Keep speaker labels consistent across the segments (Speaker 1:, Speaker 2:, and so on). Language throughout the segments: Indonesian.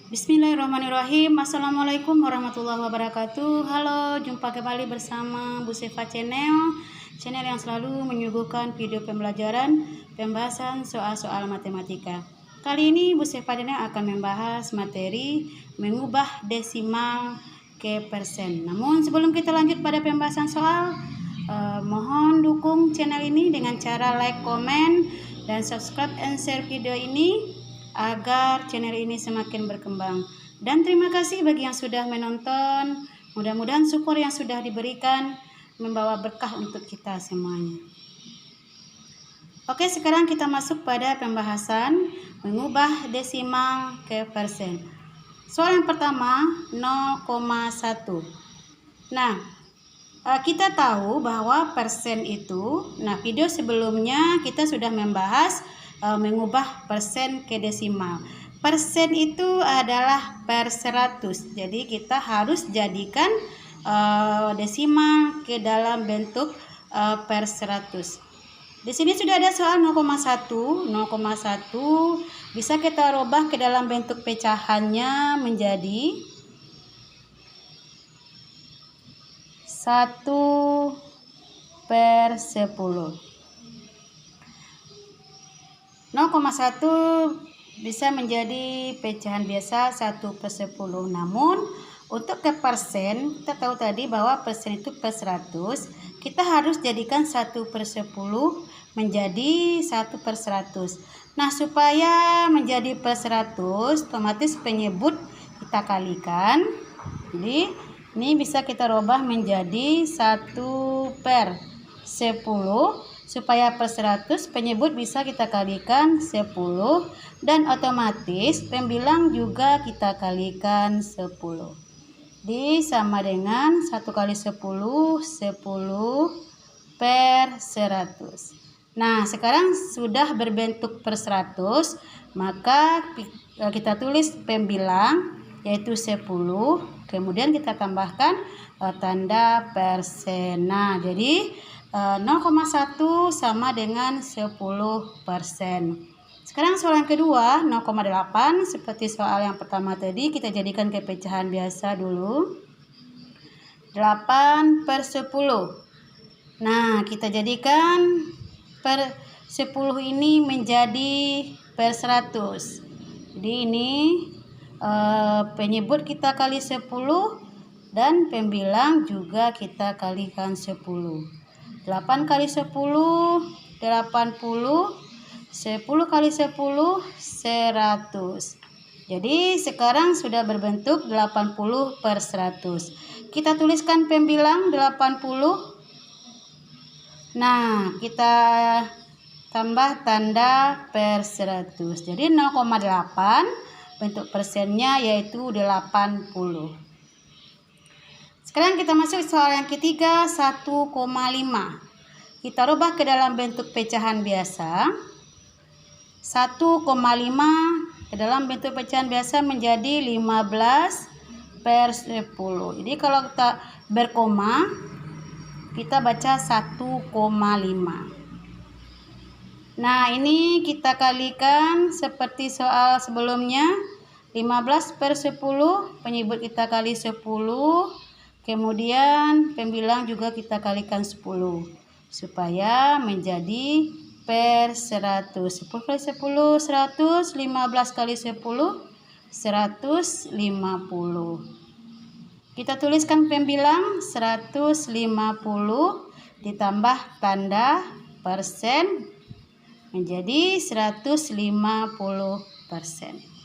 Speaker 1: Bismillahirrahmanirrahim. Assalamualaikum warahmatullahi wabarakatuh. Halo, jumpa kembali bersama Bu Sefa Channel yang selalu menyuguhkan video pembelajaran pembahasan soal-soal matematika. Kali ini Bu Sefa Channel akan membahas materi mengubah desimal ke persen. Namun sebelum kita lanjut pada pembahasan soal, mohon dukung channel ini dengan cara like, komen, dan subscribe and share video ini agar channel ini semakin berkembang. Dan terima kasih bagi yang sudah menonton. Mudah-mudahan support yang sudah diberikan membawa berkah untuk kita semuanya. Oke, sekarang kita masuk pada pembahasan mengubah desimal ke persen. Soal yang pertama 0,1. Nah, kita tahu bahwa persen itu, video sebelumnya kita sudah membahas mengubah persen ke desimal. Persen itu adalah per 100. Jadi kita harus jadikan desimal ke dalam bentuk per 100. Di sini sudah ada soal 0,1. 0,1 bisa kita rubah ke dalam bentuk pecahannya menjadi 1/10. 0,1 bisa menjadi pecahan biasa 1/10. Namun untuk ke persen, kita tahu tadi bahwa persen itu per 100. Kita harus jadikan 1/10 menjadi 1/100. Nah, supaya menjadi per 100, otomatis penyebut kita kalikan. Jadi ini bisa kita rubah menjadi 1/10. Supaya per 100 penyebut bisa kita kalikan 10 dan otomatis pembilang juga kita kalikan 10. Sama dengan 1 kali 10, 10 per 100. Nah, sekarang sudah berbentuk per 100, maka kita tulis pembilang yaitu 10, kemudian kita tambahkan tanda persen. Nah, jadi 0,1 sama dengan 10%. Sekarang soal yang kedua 0,8. Seperti soal yang pertama tadi, kita jadikan ke pecahan biasa dulu. 8/10. Nah, kita jadikan per 10 ini menjadi per 100. Jadi ini penyebut kita kali 10 dan pembilang juga kita kalikan 10. 8 kali 10, 80. 10 kali 10, 100. Jadi sekarang sudah berbentuk 80 per 100. Kita tuliskan pembilang 80. Nah, kita tambah tanda per 100. Jadi 0,8 bentuk persennya yaitu 80. Sekarang kita masuk soal yang ketiga 1,5. Kita rubah ke dalam bentuk pecahan biasa. 1,5 ke dalam bentuk pecahan biasa menjadi 15/10. Jadi kalau kita berkoma, kita baca 1,5. Nah, ini kita kalikan seperti soal sebelumnya. 15/10, penyebut kita kali 10. Kemudian pembilang juga kita kalikan 10 supaya menjadi per 100. 10 kali 10, 100. 15 kali 10, 150. Kita tuliskan pembilang 150 ditambah tanda persen menjadi 150%.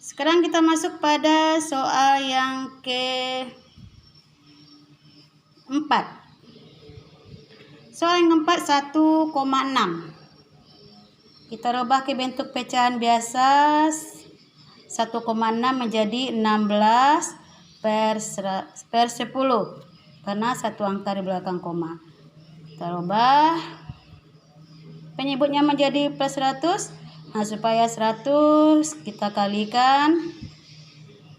Speaker 1: Sekarang kita masuk pada soal yang ke-4. Soal yang keempat 1,6. Kita rubah ke bentuk pecahan biasa. 1,6 menjadi 16/10 karena satu angka di belakang koma. Kita rubah penyebutnya menjadi per 100. Nah, supaya 100 kita kalikan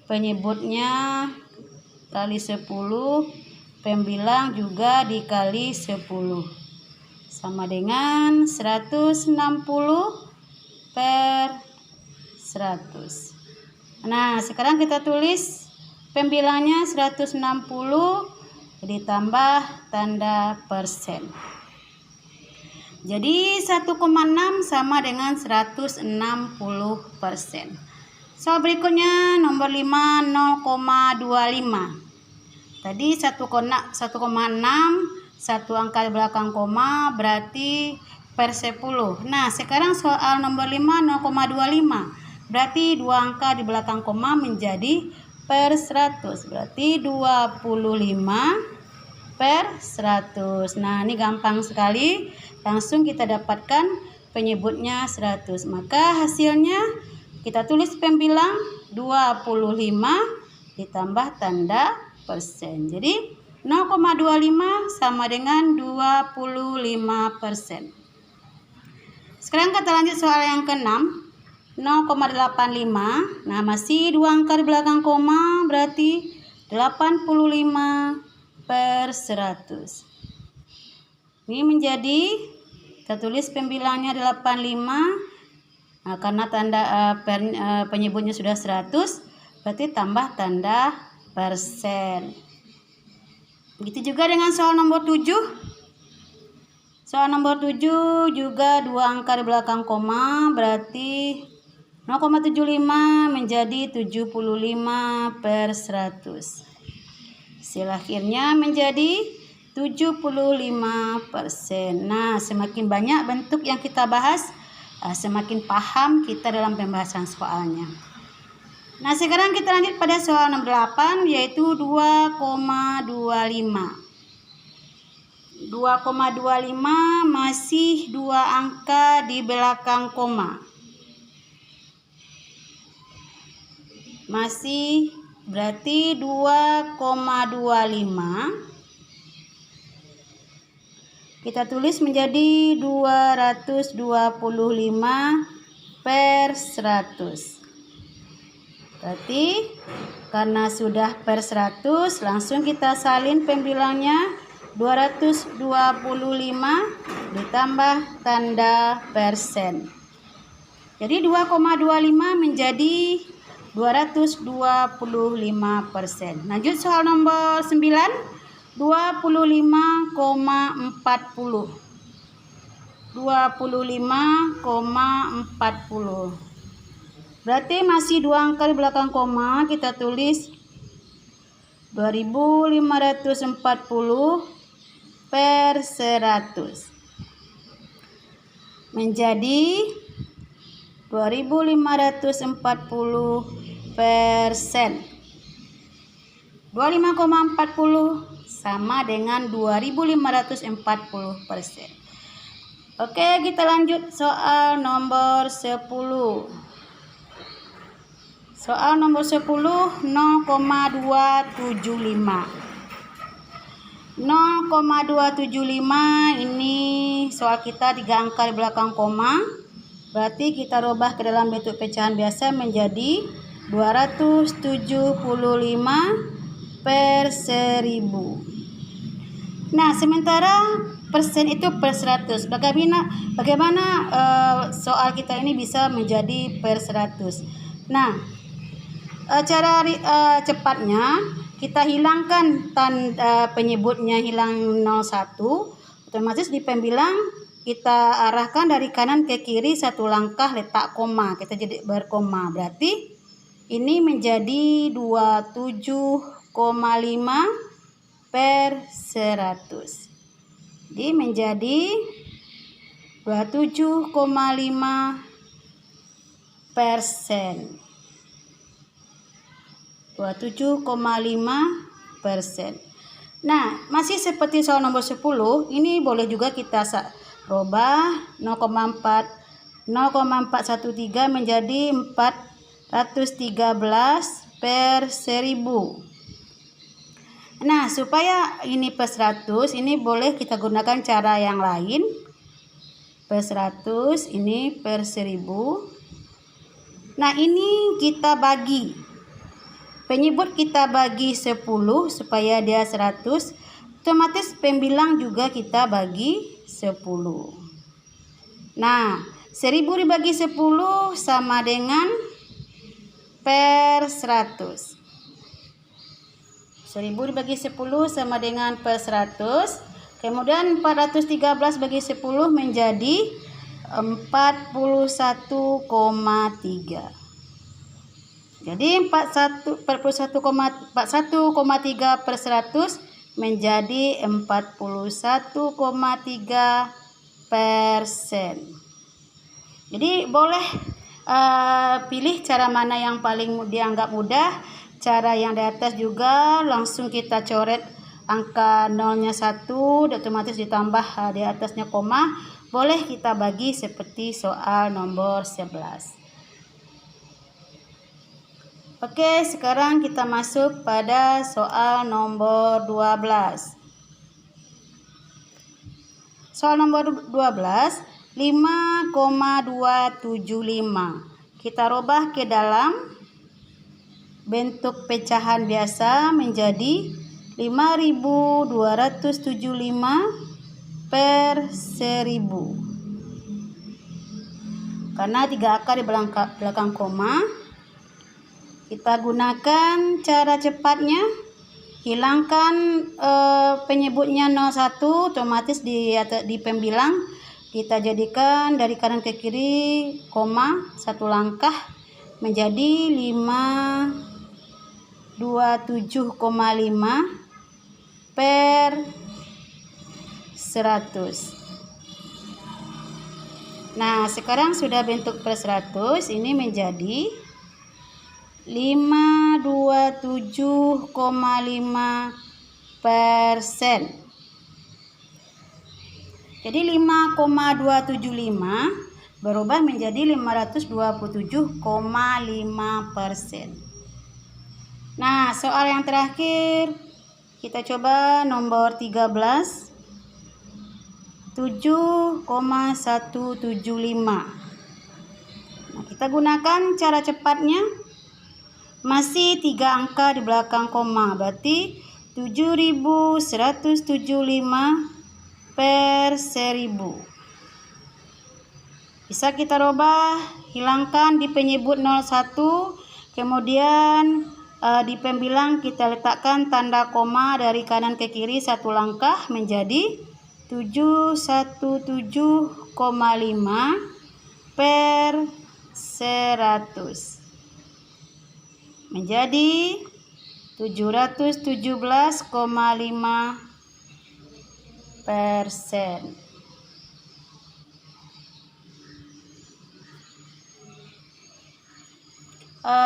Speaker 1: penyebutnya kali 10, pembilang juga dikali 10. Sama dengan 160 per 100. Nah, sekarang kita tulis pembilangnya 160 ditambah tanda persen. Jadi 1,6 sama dengan 160%. Soal berikutnya nomor 5 0,25. Tadi 1,6 satu angka di belakang koma berarti per 10. Nah, sekarang soal nomor 5 0,25. Berarti dua angka di belakang koma menjadi per 100. Berarti 25 per 100. Nah, ini gampang sekali. Langsung kita dapatkan penyebutnya 100. Maka hasilnya kita tulis pembilang 25 ditambah tanda persen. Jadi 0,25 sama dengan 25%. Sekarang kita lanjut soal yang ke-6. 0,85. Nah, masih dua angka di belakang koma berarti 85 per 100. Ini menjadi, kita tulis pembilangnya 85. Nah, karena tanda penyebutnya sudah 100, berarti tambah tanda persen. Begitu juga dengan soal nomor 7. Soal nomor 7 juga dua angka di belakang koma berarti 0,75 menjadi 75 per 100. Hasil akhirnya menjadi 75%. Nah, semakin banyak bentuk yang kita bahas, semakin paham kita dalam pembahasan soalnya. Nah, sekarang kita lanjut pada soal nomor 8 yaitu 2,25. 2,25 masih dua angka di belakang koma. Masih berarti 2,25 kita tulis menjadi 225 per 100. Berarti karena sudah per 100 langsung kita salin pembilangnya 225 ditambah tanda persen. Jadi 2,25 menjadi 225%. Lanjut soal nomor 9. 25,40. 25,40. Berarti masih dua angka di belakang koma, kita tulis 2540 per 100 menjadi 2540%. 25,40 sama dengan 2540%. Oke, kita lanjut soal nomor 10. Soal nomor 10 0,275. 0,275 ini soal kita 3 angka di belakang koma. Berarti kita rubah ke dalam bentuk pecahan biasa menjadi 275 per 1000. Nah, sementara persen itu per 100. Bagaimana soal kita ini bisa menjadi per 100? Nah, cara cepatnya kita hilangkan tanda penyebutnya, hilang 01, otomatis di pembilang kita arahkan dari kanan ke kiri satu langkah, letak koma, kita jadi berkoma. Berarti ini menjadi 27,5 per 100. Jadi menjadi 27,5%. 27,5%. Nah, masih seperti soal nomor 10, ini boleh juga kita rubah 0,413 menjadi 413 per 1000. Nah, supaya ini per 100, ini boleh kita gunakan cara yang lain. Per 100, ini per 1000. Nah, ini kita bagi. Penyebut kita bagi 10 supaya dia 100. Otomatis pembilang juga kita bagi 10. Nah, 1000 dibagi 10 sama dengan per 100. 1000 dibagi 10 sama dengan per 100. Kemudian 413 bagi 10 menjadi 41,3. Jadi 41,3 per 100 menjadi 41,3%. Jadi boleh pilih cara mana yang paling dianggap mudah. Cara yang di atas juga langsung kita coret angka nolnya 1, otomatis ditambah di atasnya koma. Boleh kita bagi seperti soal nomor 11. Oke, sekarang kita masuk pada soal nomor 12. Soal nomor 12, 5,275. Kita rubah ke dalam bentuk pecahan biasa menjadi 5.275 per 1000. Karena 3 angka di belakang koma, kita gunakan cara cepatnya, hilangkan penyebutnya 01, otomatis di pembilang kita jadikan dari kanan ke kiri koma 1 langkah menjadi 527,5 per 100. Nah, sekarang sudah bentuk per 100, ini menjadi 527,5%. Jadi 5,275 berubah menjadi 527,5%. Nah, soal yang terakhir kita coba nomor 13, 7,175. Nah, kita gunakan cara cepatnya. Masih 3 angka di belakang koma, berarti 7.175 per 1000. Bisa kita rubah, hilangkan di penyebut 01, kemudian di pembilang kita letakkan tanda koma dari kanan ke kiri 1 langkah menjadi 717,5 per 100. Menjadi 717,5%.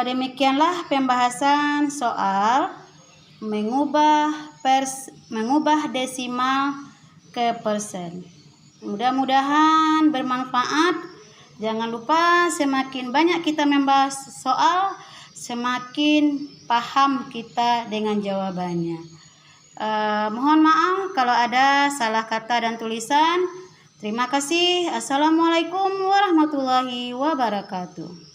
Speaker 1: Demikianlah pembahasan soal mengubah desimal ke persen. Mudah-mudahan bermanfaat. Jangan lupa semakin banyak kita membahas soal, semakin paham kita dengan jawabannya. Mohon maaf kalau ada salah kata dan tulisan. Terima kasih. Assalamualaikum warahmatullahi wabarakatuh.